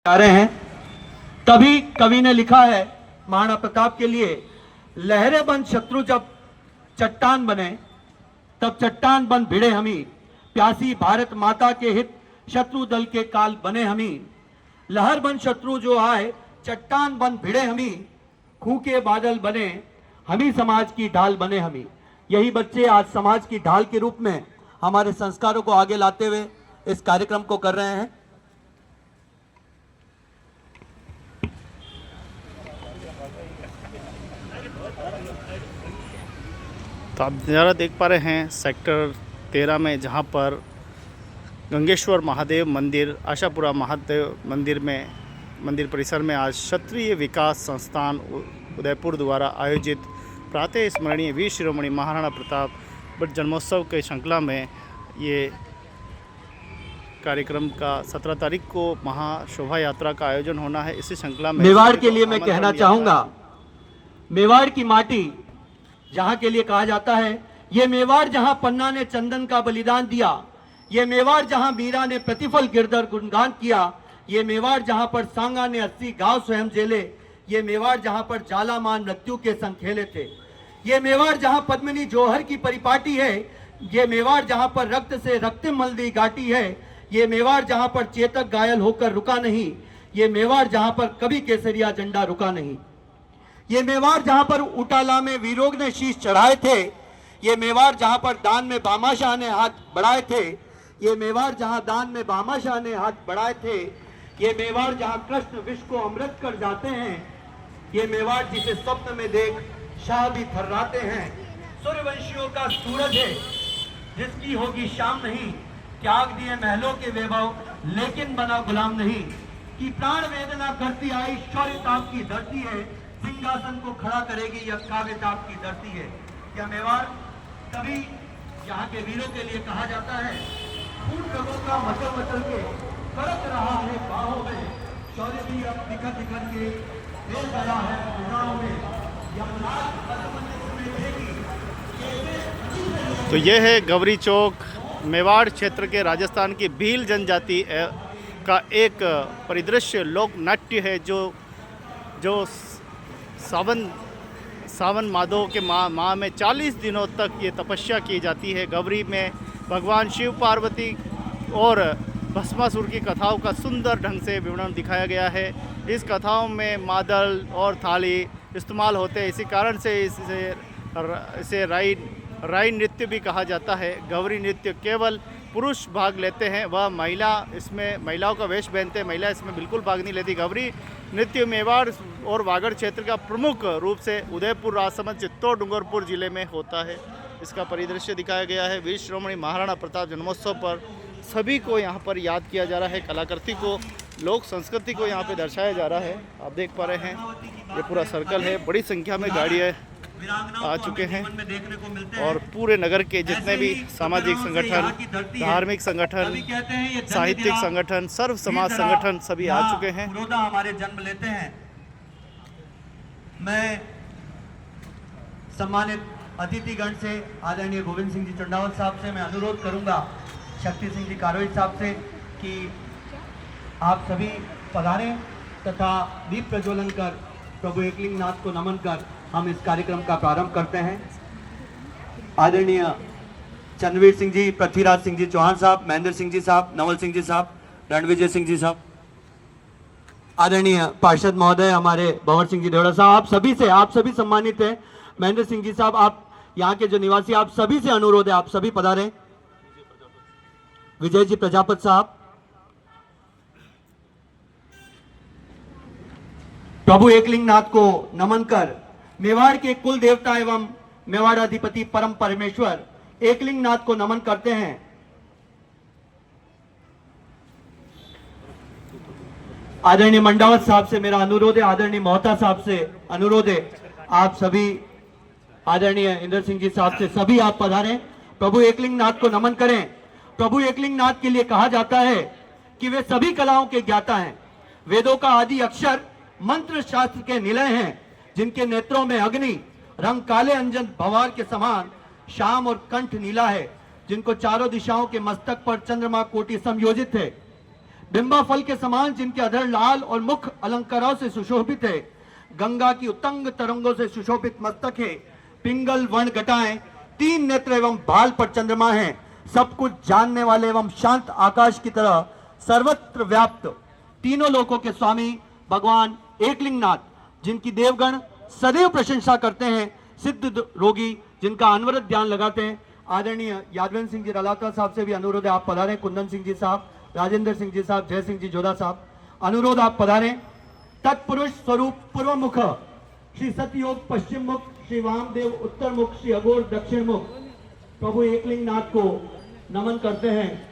आ रहे हैं। तभी कवि ने लिखा है महाराणा प्रताप के लिए, लहरें बन शत्रु जब चट्टान बने, तब चट्टान बन भिड़े हमी, प्यासी भारत माता के हित शत्रु दल के काल बने हमी। लहर बन शत्रु जो आए, चट्टान बन भिड़े हमी, खूं के बादल बने हमी, समाज की ढाल बने हमी। यही बच्चे आज समाज की ढाल के रूप में हमारे संस्कारों को आगे लाते हुए इस कार्यक्रम को कर रहे हैं। तो आप नज़ारा देख पा रहे हैं सेक्टर 13 में, जहां पर गंगेश्वर महादेव मंदिर, आशापुरा महादेव मंदिर में, मंदिर परिसर में आज क्षत्रिय विकास संस्थान उदयपुर द्वारा आयोजित प्रातः स्मरणीय वीर शिरोमणि महाराणा प्रताप जन्मोत्सव के श्रृंखला में ये कार्यक्रम का 17 तारीख को महाशोभा यात्रा का आयोजन होना है। इसी श्रृंखला में मेवाड़ के लिए मैं कहना चाहूंगा, मेवाड़ की माटी जहां के लिए कहा जाता है, ये मेवाड़ जहां पन्ना ने चंदन का बलिदान दिया, ये मेवाड़ जहां मीरा ने प्रतिफल गिरधर गुणगान किया, ये मेवाड़ जहां पर सांगा ने 80 गांव स्वयं जेले, ये मेवाड़ जहां पर जालामान मृत्यु के संग खेले थे, ये मेवाड़ जहां पद्मिनी जौहर की परिपाटी है, ये मेवाड़ जहां पर रक्त से रक्तिम मल्दी घाटी है, ये मेवाड़ जहां पर चेतक घायल होकर रुका नहीं, ये मेवाड़ जहां पर कभी केसरिया झंडा रुका नहीं, ये मेवाड़ जहां पर उटाला में वीरों ने शीश चढ़ाए थे, ये मेवाड़ जहां पर दान में भामाशाह ने हाथ बढ़ाए थे, ये मेवाड़ जहां दान में भामाशाह ने हाथ बढ़ाए थे, ये मेवाड़ जहां कृष्ण विष को अमृत कर जाते हैं, ये मेवाड़ जिसे स्वप्न में देख शाह भी थर्राते हैं। सूर्यवंशियों का सूरज है जिसकी होगी शाम नहीं, त्याग दिए महलों के वैभव लेकिन बना गुलाम नहीं, कि प्राण वेदना करती आई शौर्य ताप की धरती है, सिंहासन को खड़ा करेगी यह काव्य ताप की धरती है। क्या मेवाड़ कभी यहाँ के वीरों के लिए कहा जाता है, खून रगों का मचल मचल के फर्क रहा है बाहों में, शौर्य भी अब बिखर बिखर के दे गया है भुजाओं में, तो ये है गवरी चौक, मेवाड़ क्षेत्र के राजस्थान की भील जनजाति का एक परिदृश्य लोक नाट्य है, जो सावन माधव के माह में 40 दिनों तक ये तपस्या की जाती है। गवरी में भगवान शिव पार्वती और भस्मासुर की कथाओं का सुंदर ढंग से विवरण दिखाया गया है। इस कथाओं में मादल और थाली इस्तेमाल होते हैं, इसी कारण से इसे राई नृत्य भी कहा जाता है। गवरी नृत्य केवल पुरुष भाग लेते हैं, वह महिलाओं का वेश पहनते हैं, महिला इसमें बिल्कुल भाग नहीं लेती। गवरी नृत्य मेवाड़ और वागड़ क्षेत्र का प्रमुख रूप से उदयपुर, राजसमंद, चित्तौड़, डूंगरपुर जिले में होता है। इसका परिदृश्य दिखाया गया है। वीर शिरोमणि महाराणा प्रताप जन्मोत्सव पर सभी को यहाँ पर याद किया जा रहा है, कलाकृति को, लोक संस्कृति को यहाँ पे दर्शाया जा रहा है। आप देख पा रहे हैं ये पूरा सर्कल है, बड़ी संख्या में गाड़ियाँ आ चुके हैं और पूरे नगर के जितने भी सामाजिक संगठन, धार्मिक संगठन, साहित्यिक संगठन, सर्व समाज संगठन सभी आ चुके हैं। हमारे जन्म लेते हैं। मैं सम्मानित अतिथिगण से आदरणीय गोविंद सिंह जी चंडावत साहब से मैं अनुरोध करूंगा, शक्ति सिंह जी कारोई साहब से, कि आप सभी पधारें तथा दीप प्रज्वलन कर प्रभु एकलिंग नाथ को नमन कर हम इस कार्यक्रम का प्रारंभ करते हैं। आदरणीय चंद्रवीर सिंह जी, पृथ्वीराज सिंह जी चौहान साहब, महेंद्र सिंह जी साहब, नवल सिंह जी साहब, रणविजय सिंह जी साहब, आदरणीय पार्षद महोदय हमारे भंवर सिंह जी देवड़ा साहब, आप सभी सम्मानित हैं। महेंद्र सिंह जी साहब, आप यहाँ के जो निवासी, आप सभी से अनुरोध है, आप सभी पधारें। विजय जी प्रजापत साहब, प्रभु एकलिंग नाथ को नमन कर मेवाड़ के कुल देवता एवं मेवाड़ाधिपति परम परमेश्वर एकलिंग नाथ को नमन करते हैं। आदरणीय मंडावत साहब से मेरा अनुरोध है, आदरणीय मोहता साहब से अनुरोध है, आप सभी, आदरणीय इंद्र सिंह जी साहब से सभी आप पधारें, प्रभु एकलिंग नाथ को नमन करें। प्रभु एकलिंग नाथ के लिए कहा जाता है कि वे सभी कलाओं के ज्ञाता हैं, वेदों का आदि अक्षर, मंत्र शास्त्र के निलय हैं, जिनके नेत्रों में अग्नि, रंग काले अंजन भवार के समान श्याम और कंठ नीला है, जिनको चारों दिशाओं के मस्तक पर चंद्रमा कोटि संयोजित है। बिंबा फल के समान जिनके अधर लाल और मुख अलंकारों से सुशोभित है, गंगा की उत्तंग तरंगों से सुशोभित मस्तक है, पिंगल वर्ण घटाएं, 3 नेत्र एवं भाल पर चंद्रमा है, सब कुछ जानने वाले एवं शांत आकाश की तरह सर्वत्र व्याप्त तीनों लोकों के स्वामी भगवान एकलिंगनाथ, जिनकी देवगण सदैव प्रशंसा करते हैं, सिद्ध रोगी जिनका अनवरत ध्यान लगाते हैं। आदरणीय यादवेंद्र सिंह जी रलाता साहब से भी अनुरोध है आप पधारें। कुंदन सिंह जी साहब, राजेंद्र सिंह जी साहब, जय सिंह जी जोधा साहब, अनुरोध आप पधारें। तत्पुरुष स्वरूप पूर्व मुख, श्री सतयोग पश्चिम मुख, श्री वामदेव उत्तर मुख, श्री अघोर दक्षिण मुख, प्रभु एकलिंगनाथ को नमन करते हैं।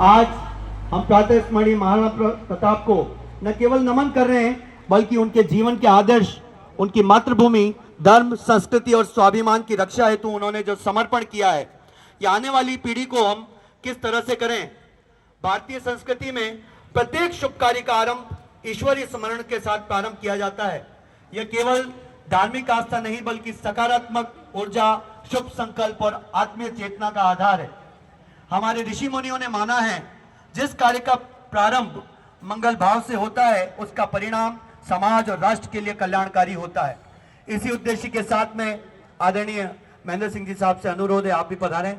आज हम प्रातः स्मरणीय महाराणा प्रताप को न केवल नमन कर रहे हैं, बल्कि उनके जीवन के आदर्श, उनकी मातृभूमि, धर्म, संस्कृति और स्वाभिमान की रक्षा हेतु उन्होंने जो समर्पण किया है, ये आने वाली पीढ़ी को हम किस तरह से करें। भारतीय संस्कृति में प्रत्येक शुभ कार्य का आरंभ ईश्वरीय स्मरण के साथ प्रारंभ किया जाता है। यह केवल धार्मिक आस्था नहीं, बल्कि सकारात्मक ऊर्जा, शुभ संकल्प और आत्मीय चेतना का आधार है। हमारे ऋषि मुनियों ने माना है, जिस कार्य का प्रारंभ मंगल भाव से होता है, उसका परिणाम समाज और राष्ट्र के लिए कल्याणकारी होता है। इसी उद्देश्य के साथ में आदरणीय महेंद्र सिंह जी साहब से अनुरोध है आप भी पधारें।